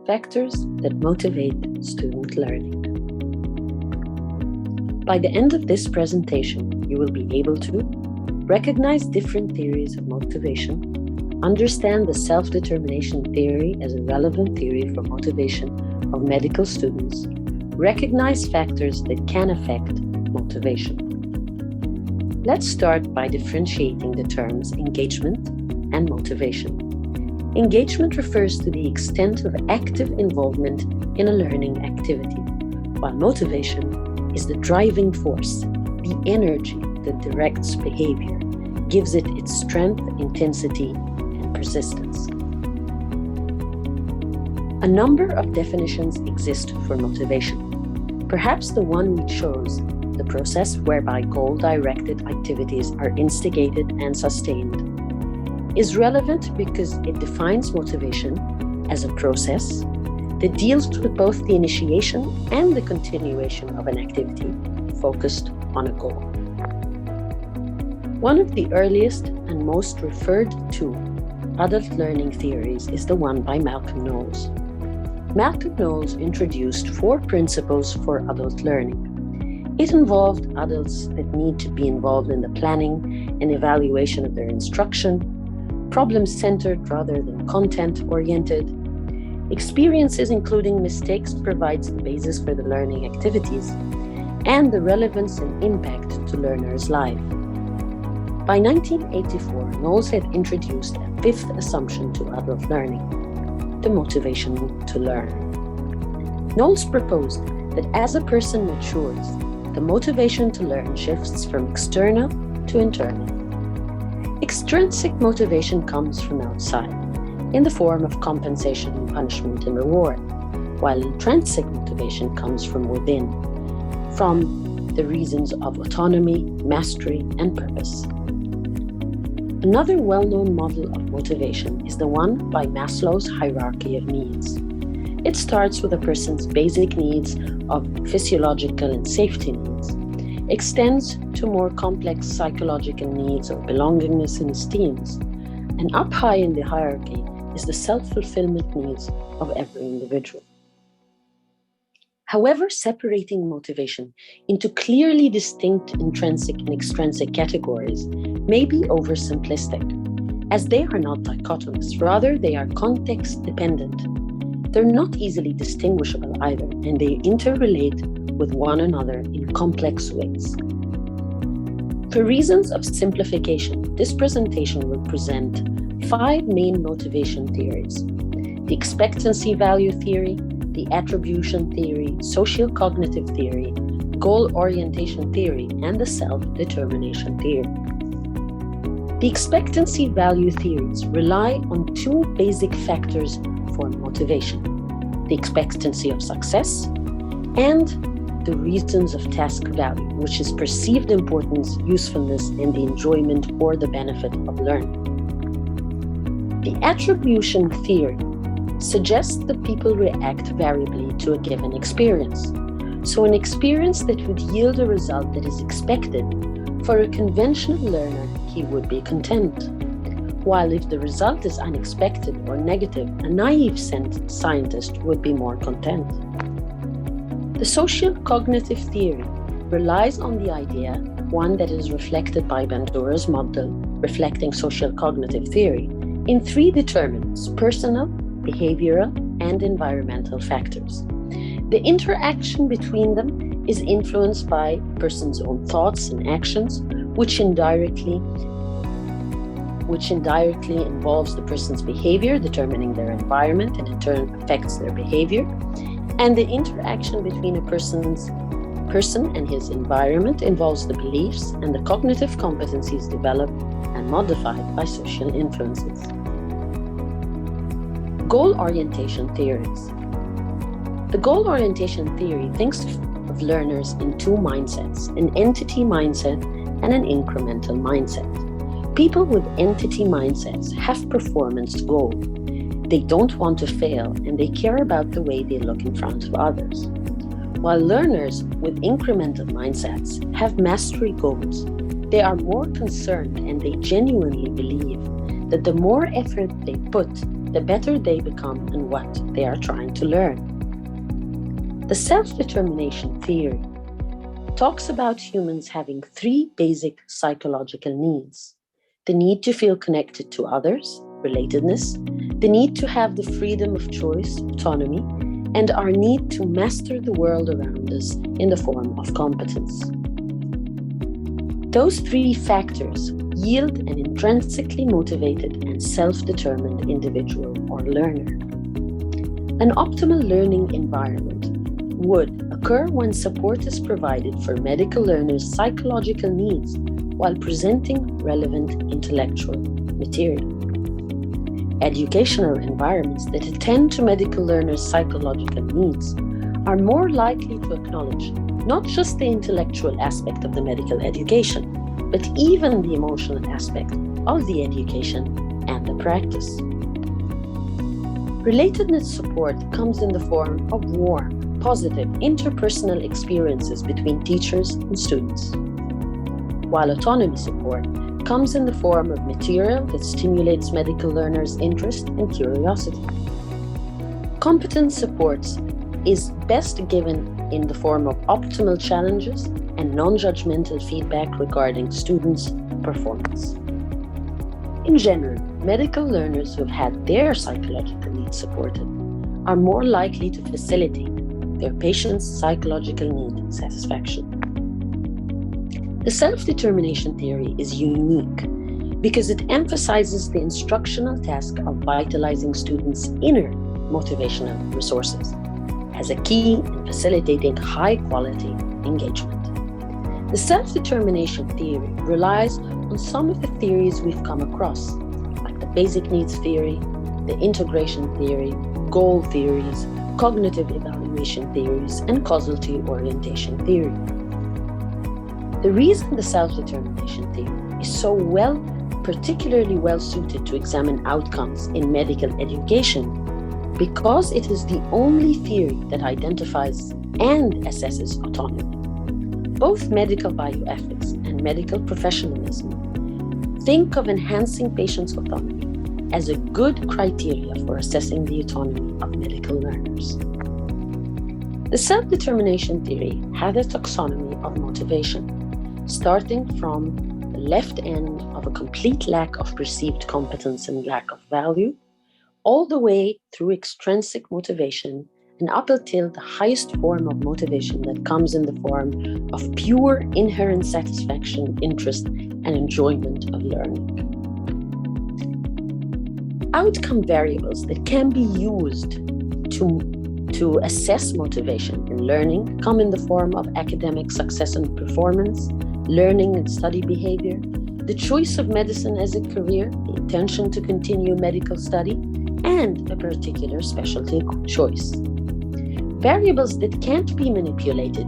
factors that motivate student learning. By the end of this presentation, you will be able to recognize different theories of motivation, understand the self-determination theory as a relevant theory for motivation of medical students, recognize factors that can affect motivation. Let's start by differentiating the terms engagement and motivation. Engagement refers to the extent of active involvement in a learning activity, while motivation is the driving force, the energy that directs behavior, gives it its strength, intensity, and persistence. A number of definitions exist for motivation. Perhaps the one we chose, the process whereby goal-directed activities are instigated and sustained, is relevant because it defines motivation as a process that deals with both the initiation and the continuation of an activity focused on a goal. One of the earliest and most referred to adult learning theories is the one by Malcolm Knowles. Malcolm Knowles introduced 4 principles for adult learning. It involved adults that need to be involved in the planning and evaluation of their instruction, problem-centered rather than content-oriented. Experiences including mistakes provides the basis for the learning activities, and the relevance and impact to learners' life. By 1984, Knowles had introduced a 5th assumption to adult learning, the motivation to learn. Knowles proposed that as a person matures, the motivation to learn shifts from external to internal. Extrinsic motivation comes from outside, in the form of compensation, punishment, and reward, while intrinsic motivation comes from within, from the reasons of autonomy, mastery, and purpose. Another well-known model of motivation is the one by Maslow's hierarchy of needs. It starts with a person's basic needs of physiological and safety needs, extends to more complex psychological needs of belongingness and esteems, and up high in the hierarchy is the self-fulfillment needs of every individual. However, separating motivation into clearly distinct intrinsic and extrinsic categories may be oversimplistic, as they are not dichotomous, rather they are context-dependent. They're not easily distinguishable either, and they interrelate with one another in complex ways. For reasons of simplification, this presentation will present 5 main motivation theories: the expectancy value theory, the attribution theory, social cognitive theory, goal orientation theory, and the self-determination theory. The expectancy value theories rely on 2 basic factors for motivation: the expectancy of success and the reasons of task value, which is perceived importance, usefulness, and the enjoyment or the benefit of learning. The attribution theory suggests that people react variably to a given experience. So an experience that would yield a result that is expected, for a conventional learner, he would be content. While if the result is unexpected or negative, a naive scientist would be more content. The social cognitive theory relies on the idea, one that is reflected by Bandura's model, reflecting social cognitive theory, in 3 determinants: personal, behavioral, and environmental factors. The interaction between them is influenced by a person's own thoughts and actions, which indirectly involves the person's behavior, determining their environment, and in turn affects their behavior. And the interaction between a person and his environment involves the beliefs and the cognitive competencies developed and modified by social influences. Goal orientation theories. The goal orientation theory thinks of learners in 2 mindsets: an entity mindset and an incremental mindset. People with entity mindsets have performance goal. They don't want to fail, and they care about the way they look in front of others. While learners with incremental mindsets have mastery goals, they are more concerned and they genuinely believe that the more effort they put, the better they become in what they are trying to learn. The self-determination theory talks about humans having three basic psychological needs: the need to feel connected to others, relatedness, the need to have the freedom of choice, autonomy, and our need to master the world around us in the form of competence. Those three factors yield an intrinsically motivated and self-determined individual or learner. An optimal learning environment would occur when support is provided for medical learners' psychological needs while presenting relevant intellectual material. Educational environments that attend to medical learners' psychological needs are more likely to acknowledge not just the intellectual aspect of the medical education, but even the emotional aspect of the education and the practice. Relatedness support comes in the form of warm, positive interpersonal experiences between teachers and students, while autonomy support comes in the form of material that stimulates medical learners' interest and curiosity. Competence supports is best given in the form of optimal challenges and non-judgmental feedback regarding students' performance. In general, medical learners who have had their psychological needs supported are more likely to facilitate their patients' psychological need satisfaction. The self-determination theory is unique because it emphasizes the instructional task of vitalizing students' inner motivational resources as a key in facilitating high-quality engagement. The self-determination theory relies on some of the theories we've come across, like the basic needs theory, the integration theory, goal theories, cognitive evaluation theories, and causality orientation theory. The reason the self-determination theory is so particularly well suited to examine outcomes in medical education because it is the only theory that identifies and assesses autonomy. Both medical bioethics and medical professionalism think of enhancing patients' autonomy as a good criteria for assessing the autonomy of medical learners. The self-determination theory has a taxonomy of motivation, starting from the left end of a complete lack of perceived competence and lack of value, all the way through extrinsic motivation and up until the highest form of motivation that comes in the form of pure inherent satisfaction, interest, and enjoyment of learning. Outcome variables that can be used to assess motivation in learning come in the form of academic success and performance, learning and study behavior, the choice of medicine as a career, the intention to continue medical study, and a particular specialty choice. Variables that can't be manipulated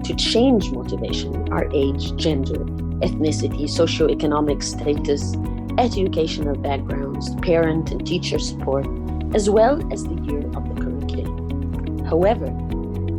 to change motivation are age, gender, ethnicity, socioeconomic status, educational backgrounds, parent and teacher support, as well as the year of the curriculum. However,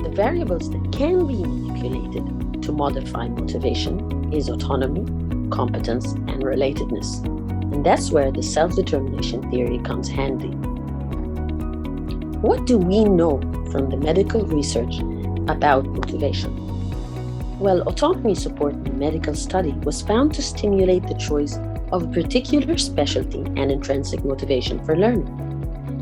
the variables that can be manipulated to modify motivation is autonomy, competence, and relatedness. And that's where the self-determination theory comes handy. What do we know from the medical research about motivation? Well, autonomy support in medical study was found to stimulate the choice of a particular specialty and intrinsic motivation for learning.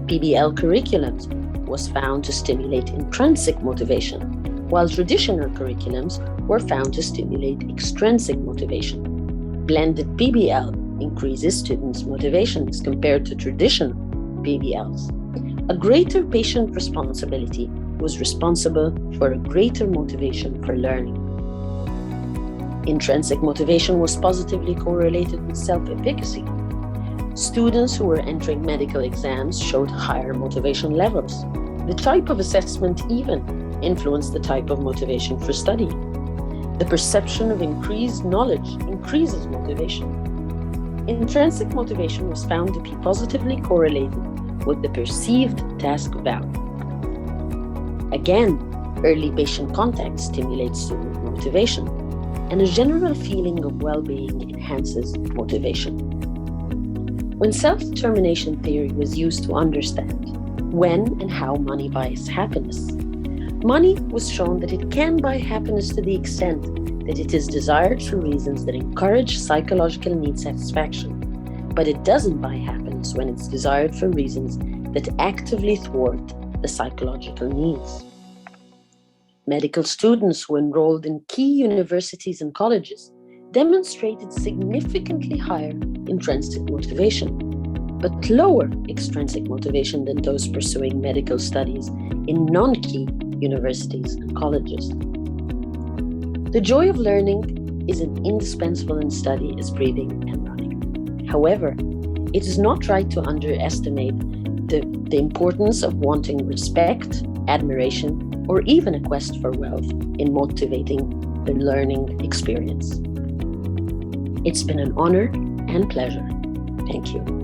PBL curriculums was found to stimulate intrinsic motivation, while traditional curriculums were found to stimulate extrinsic motivation. Blended PBL increases students' motivations compared to traditional PBLs. A greater patient responsibility was responsible for a greater motivation for learning. Intrinsic motivation was positively correlated with self-efficacy. Students who were entering medical exams showed higher motivation levels. The type of assessment even influenced the type of motivation for studying. The perception of increased knowledge increases motivation. Intrinsic motivation was found to be positively correlated with the perceived task value. Again, early patient contact stimulates student motivation, and a general feeling of well-being enhances motivation. When self-determination theory was used to understand when and how money buys happiness, money was shown that it can buy happiness to the extent that it is desired for reasons that encourage psychological need satisfaction, but it doesn't buy happiness when it's desired for reasons that actively thwart the psychological needs. Medical students who enrolled in key universities and colleges demonstrated significantly higher intrinsic motivation, but lower extrinsic motivation than those pursuing medical studies in non-key universities and colleges. The joy of learning is as indispensable in study as breathing and running. However, it is not right to underestimate the importance of wanting respect, admiration, or even a quest for wealth in motivating the learning experience. It's been an honor and pleasure. Thank you.